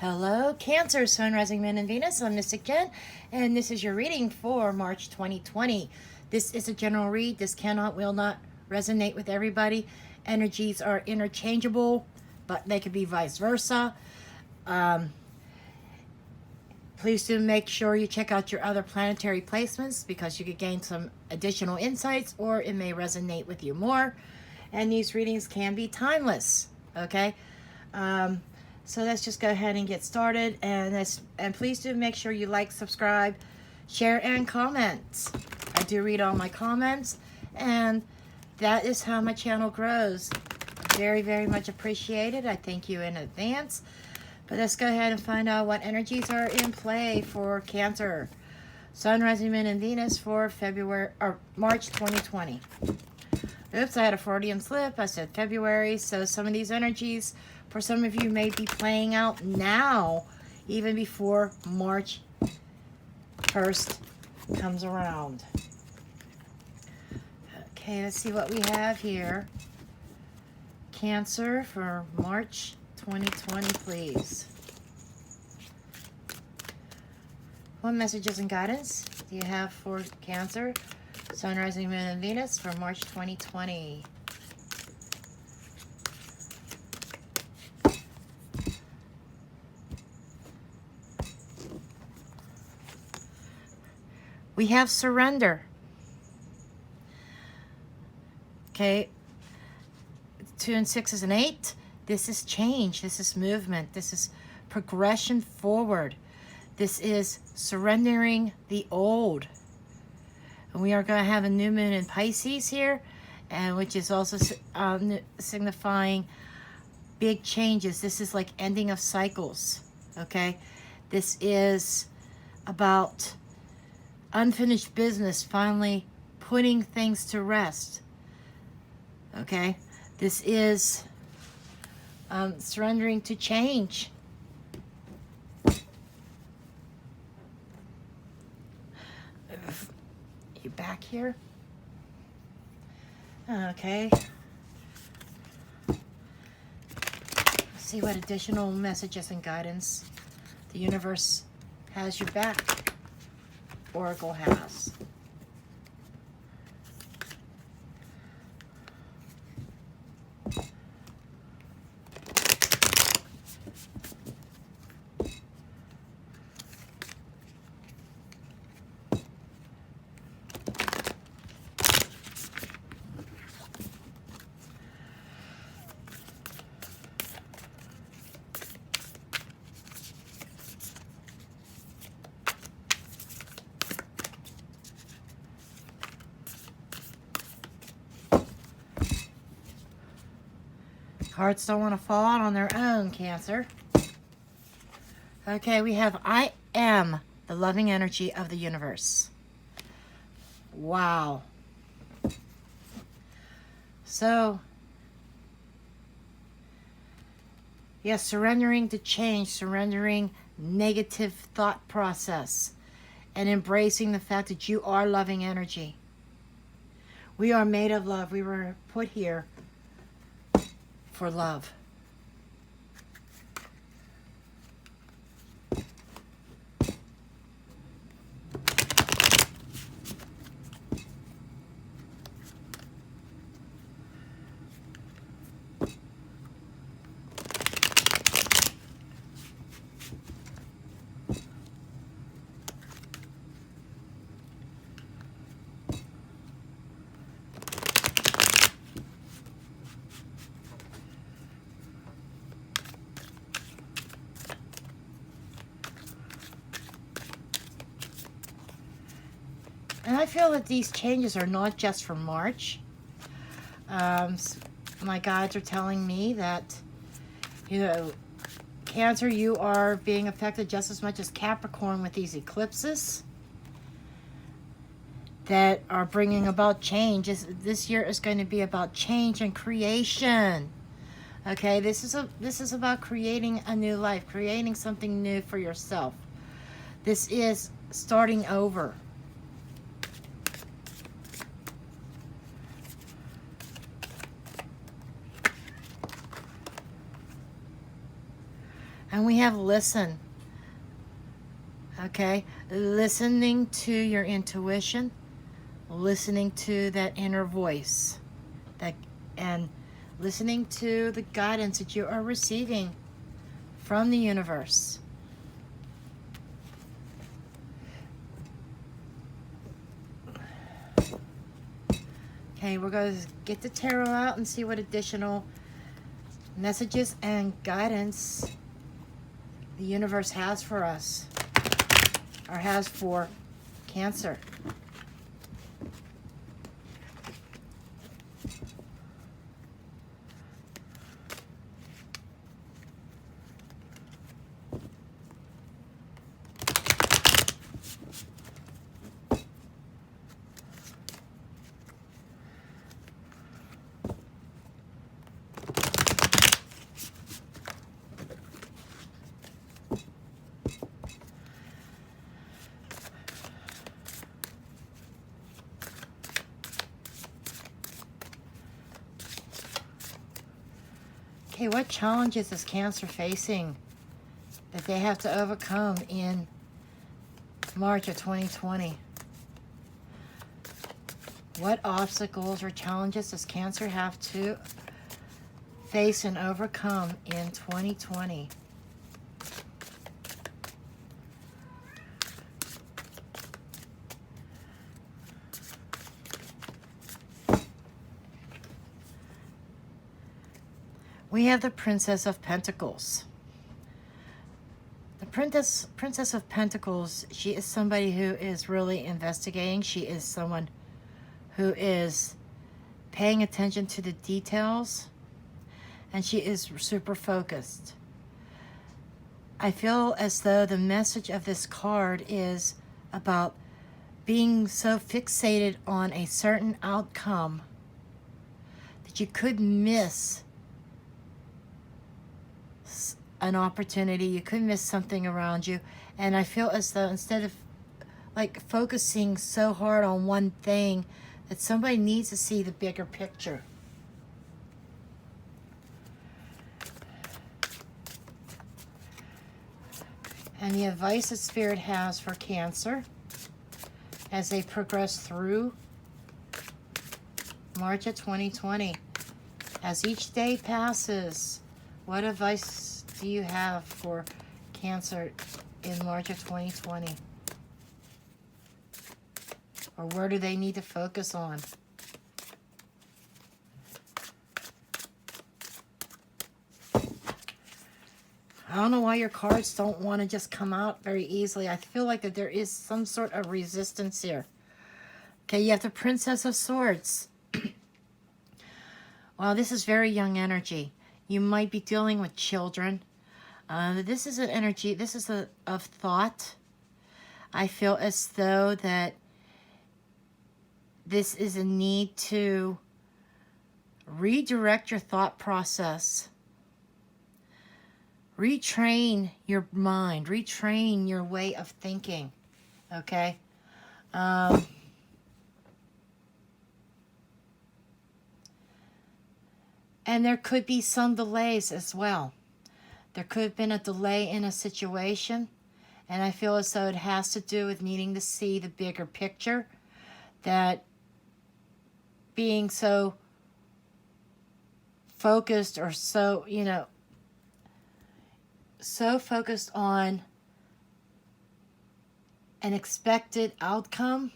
Hello, Cancer, Sun, Rising, Moon, and Venus. I'm Mystic Jen, and this is your reading for March 2020. This is a general read. This will not resonate with everybody. Energies are interchangeable, but they could be vice versa. Please do make sure you check out your other planetary placements because you could gain some additional insights or it may resonate with you more. And these readings can be timeless, okay? So let's just go ahead and get started. And please do make sure you like, subscribe, share, and comment. I do read all my comments, and that is how my channel grows. Very, very much appreciated. I thank you in advance. But let's go ahead and find out what energies are in play for Cancer. Sun, Rising, Moon, and Venus for March 2020. Oops, I had a Freudian slip. I said February. So some of these energies, for some of you, may be playing out now, even before March 1st comes around. Okay, let's see what we have here. Cancer for March 2020, please. What messages and guidance do you have for Cancer, Sun, Rising, Moon, and Venus for March 2020? We have surrender. Okay. 2 and 6 is an 8. This is change. This is movement. This is progression forward. This is surrendering the old. And we are going to have a new moon in Pisces here, and which is also signifying big changes. This is like ending of cycles. Okay. This is about unfinished business, finally putting things to rest. Okay, this is surrendering to change. You back here? Okay. Let's see what additional messages and guidance the universe has your back. Oracle has. Cards don't want to fall out on their own, Cancer. Okay, we have I am the loving energy of the universe. Wow. So, yes, surrendering to change, surrendering negative thought process, and embracing the fact that you are loving energy. We are made of love. We were put here for love. And I feel that these changes are not just for March. My guides are telling me that, Cancer, you are being affected just as much as Capricorn with these eclipses that are bringing about change. This year is going to be about change and creation. Okay, this is about creating a new life, creating something new for yourself. This is starting over. And And we have listen. Okay? Listening to your intuition, listening to that inner voice, and listening to the guidance that you are receiving from the universe. Okay, we're going to get the tarot out and see what additional messages and guidance the universe has for us, or has for Cancer. Okay, what challenges is Cancer facing that they have to overcome in March of 2020? What obstacles or challenges does Cancer have to face and overcome in 2020? We have the Princess of Pentacles. The Princess of Pentacles, she is somebody who is really investigating. She is someone who is paying attention to the details, and she is super focused. I feel as though the message of this card is about being so fixated on a certain outcome that you could miss an opportunity, you could miss something around you. And I feel as though instead of like focusing so hard on one thing, that somebody needs to see the bigger picture. And the advice that Spirit has for Cancer as they progress through March of 2020. As each day passes, what advice do you have for Cancer in March of 2020? Or where do they need to focus on? I don't know why your cards don't want to just come out very easily. I feel like that there is some sort of resistance here. Okay, you have the Princess of Swords. Wow, this is very young energy. You might be dealing with children. This is an energy, this is of thought. I feel as though that this is a need to redirect your thought process. Retrain your mind. Retrain your way of thinking. Okay? And there could be some delays as well. There could have been a delay in a situation, and I feel as though it has to do with needing to see the bigger picture, that being so focused or so, so focused on an expected outcome.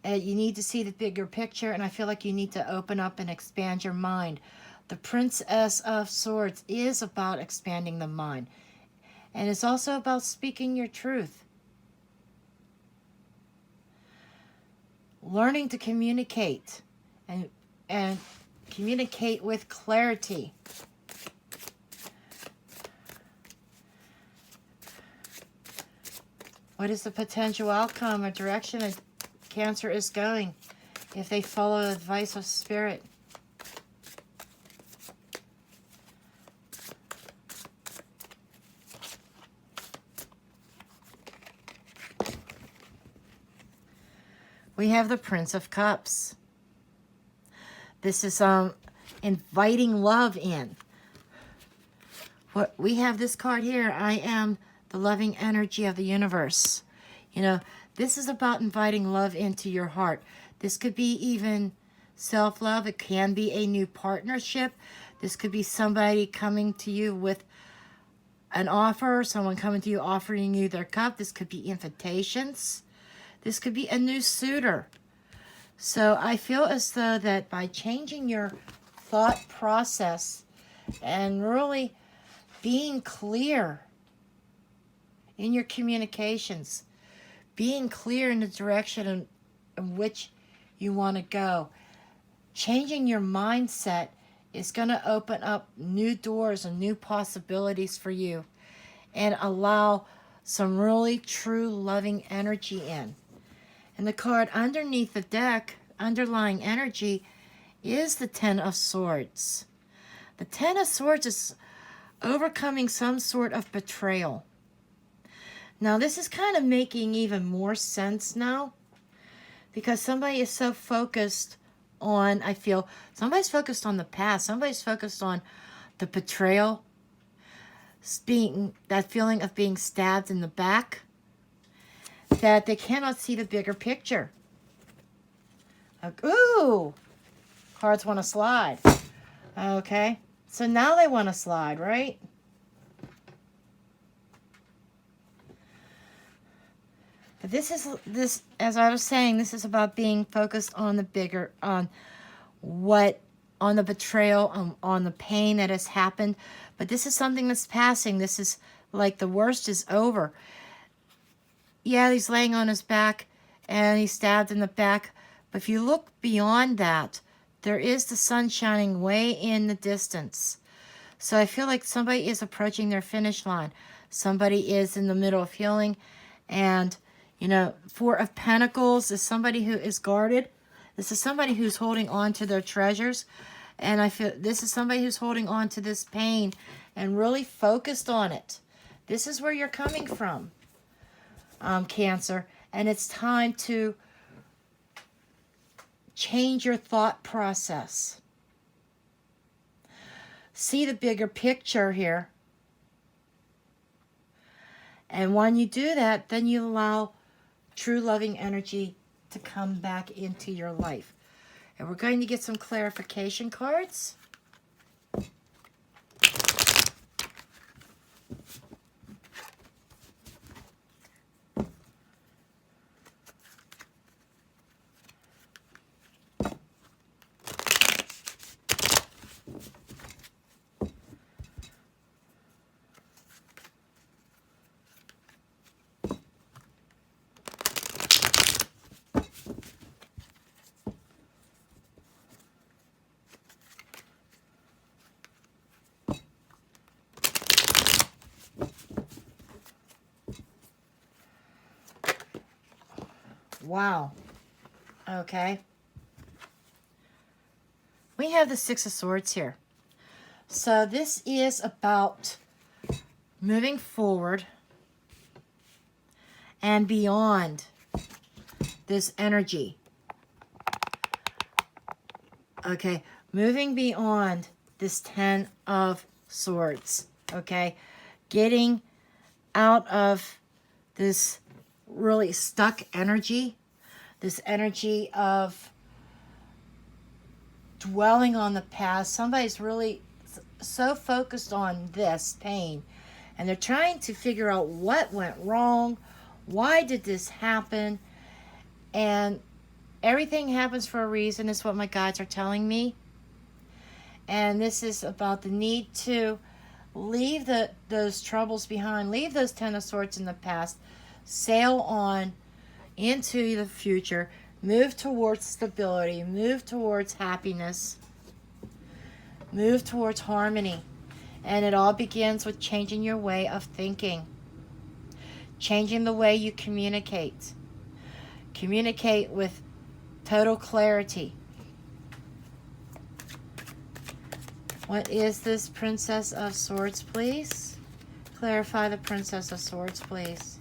You need to see the bigger picture, and I feel like you need to open up and expand your mind. The Princess of Swords is about expanding the mind. And it's also about speaking your truth. Learning to communicate and communicate with clarity. What is the potential outcome or direction that Cancer is going if they follow the advice of Spirit? We have the Prince of Cups. This is inviting love in. What we have this card here, I am the loving energy of the universe. You know, this is about inviting love into your heart. This could be even self-love. It can be a new partnership. This could be somebody coming to you with an offer, someone coming to you offering you their cup. This could be invitations. This could be a new suitor. So I feel as though that by changing your thought process and really being clear in your communications, being clear in the direction in which you want to go, changing your mindset is going to open up new doors and new possibilities for you and allow some really true loving energy in. And the card underneath the deck, underlying energy, is the Ten of Swords. The Ten of Swords is overcoming some sort of betrayal. Now, this is kind of making even more sense now because somebody is so focused on, I feel, somebody's focused on the past. Somebody's focused on the betrayal, that feeling of being stabbed in the back, that they cannot see the bigger picture. Ooh, cards want to slide. Okay, so now they want to slide, right? But this, as I was saying, this is about being focused on the bigger, on the betrayal, on the pain that has happened. But this is something that's passing. This is like the worst is over. Yeah, he's laying on his back and he's stabbed in the back. But if you look beyond that, there is the sun shining way in the distance. So I feel like somebody is approaching their finish line. Somebody is in the middle of healing. And, you know, Four of Pentacles is somebody who is guarded. This is somebody who's holding on to their treasures. And I feel this is somebody who's holding on to this pain and really focused on it. This is where you're coming from, Cancer. And it's time to change your thought process. See the bigger picture here. And when you do that, then you allow true loving energy to come back into your life. And we're going to get some clarification cards. Wow. Okay. We have the Six of Swords here. So this is about moving forward and beyond this energy. Okay. Moving beyond this Ten of Swords. Okay. Getting out of this really stuck energy, this energy of dwelling on the past. Somebody's really so focused on this pain and they're trying to figure out what went wrong, why did this happen, and everything happens for a reason is what my guides are telling me. And this is about the need to leave those troubles behind, leave those Ten of Swords in the past, sail on into the future, move towards stability, move towards happiness, move towards harmony. And it all begins with changing your way of thinking, changing the way you communicate. Communicate with total clarity. What is this Princess of Swords, please? Clarify the Princess of Swords, please.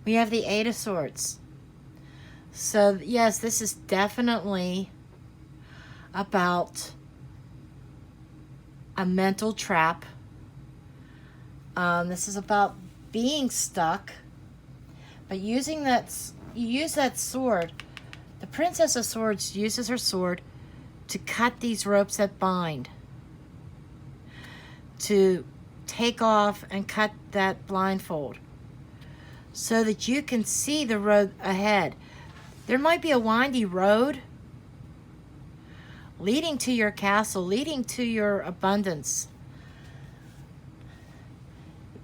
We have the Eight of Swords. So, yes, this is definitely about a mental trap. This is about being stuck. But you use that sword. The Princess of Swords uses her sword to cut these ropes that bind. To take off and cut that blindfold. So that you can see the road ahead. There might be a windy road leading to your castle, leading to your abundance.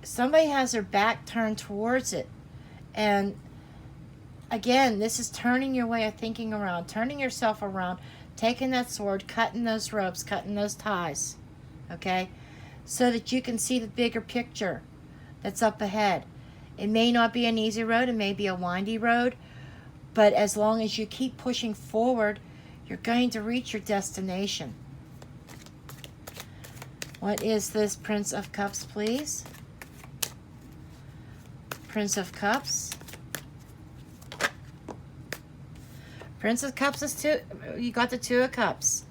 Somebody has their back turned towards it. And again, this is turning your way of thinking around, turning yourself around, taking that sword, cutting those ropes, cutting those ties, okay? So that you can see the bigger picture that's up ahead. It may not be an easy road, it may be a windy road, but as long as you keep pushing forward, you're going to reach your destination. What is this Prince of Cups, please? Prince of Cups. Prince of Cups is two. You got the Two of Cups.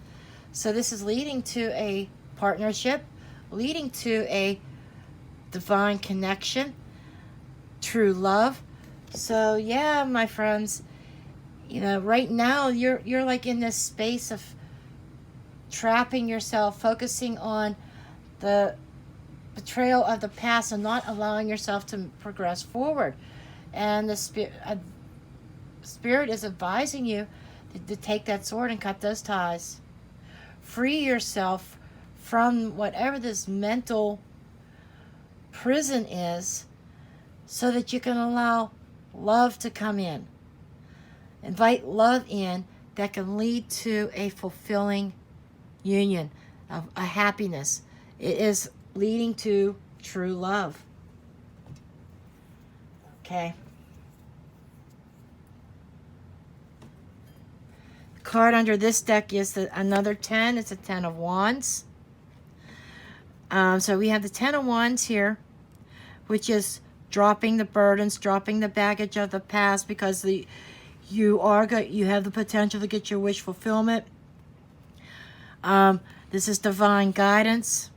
So this is leading to a partnership, leading to a divine connection, true love. So yeah, my friends, you know, right now you're like in this space of trapping yourself, focusing on the betrayal of the past and not allowing yourself to progress forward. And the spirit is advising you to take that sword and cut those ties. Free yourself from whatever this mental prison is, so that you can allow love to come in. Invite love in that can lead to a fulfilling union, a happiness. It is leading to true love. Okay. The card under this deck is another 10. It's a 10 of Wands. So we have the 10 of Wands here, which is dropping the burdens, dropping the baggage of the past, because you have the potential to get your wish fulfillment. This is divine guidance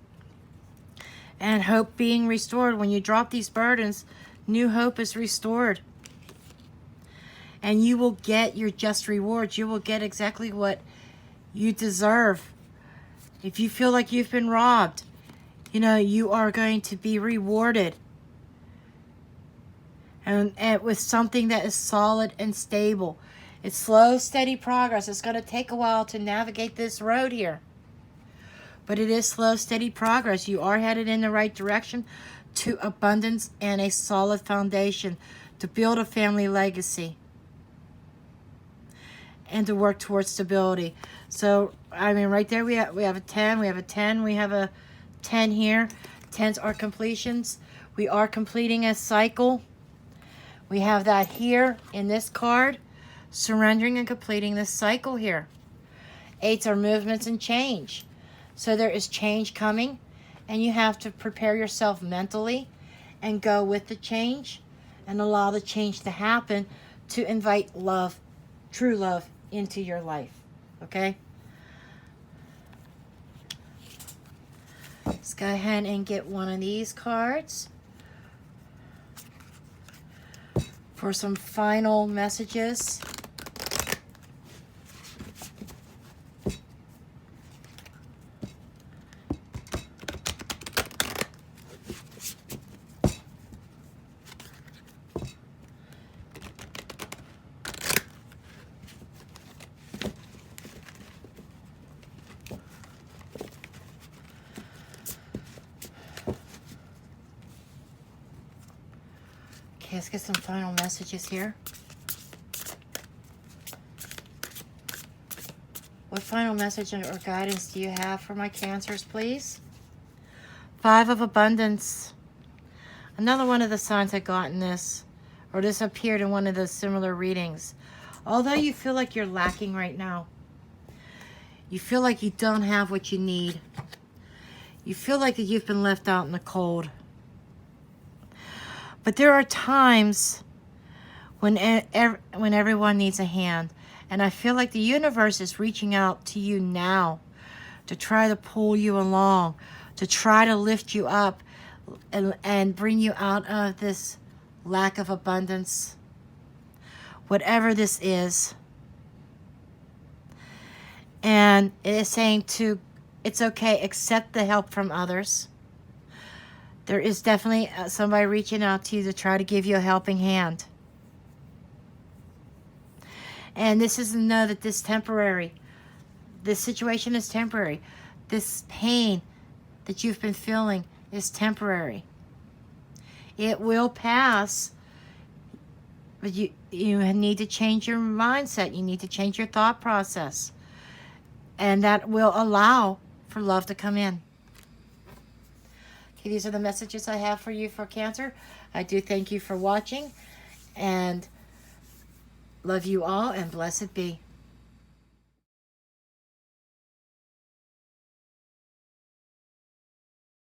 and hope being restored. When you drop these burdens, new hope is restored. And you will get your just rewards. You will get exactly what you deserve. If you feel like you've been robbed, you know, you are going to be rewarded. And with something that is solid and stable. It's slow, steady progress. It's going to take a while to navigate this road here. But it is slow, steady progress. You are headed in the right direction to abundance and a solid foundation to build a family legacy and to work towards stability. So, I mean, right there we have a 10, we have a 10, we have a 10 here. 10s are completions. We are completing a cycle. We have that here in this card, surrendering and completing this cycle here. 8s are movements and change. So there is change coming, and you have to prepare yourself mentally and go with the change and allow the change to happen to invite love, true love, into your life. Okay? Let's go ahead and get one of these cards for some final messages. Okay, let's get some final messages here. What final message or guidance do you have for my Cancers, please? 5 of Abundance. Another one of the signs I got in this, or this appeared in one of the similar readings. Although you feel like you're lacking right now, you feel like you don't have what you need, you feel like you've been left out in the cold. But there are times when when everyone needs a hand. And I feel like the universe is reaching out to you now to try to pull you along, to try to lift you up and bring you out of this lack of abundance, whatever this is. And it is saying it's okay, accept the help from others. There is definitely somebody reaching out to you to try to give you a helping hand. And this is to know that this temporary. This situation is temporary. This pain that you've been feeling is temporary. It will pass, but you need to change your mindset. You need to change your thought process. And that will allow for love to come in. Okay, these are the messages I have for you for Cancer. I do thank you for watching, and love you all, and blessed be.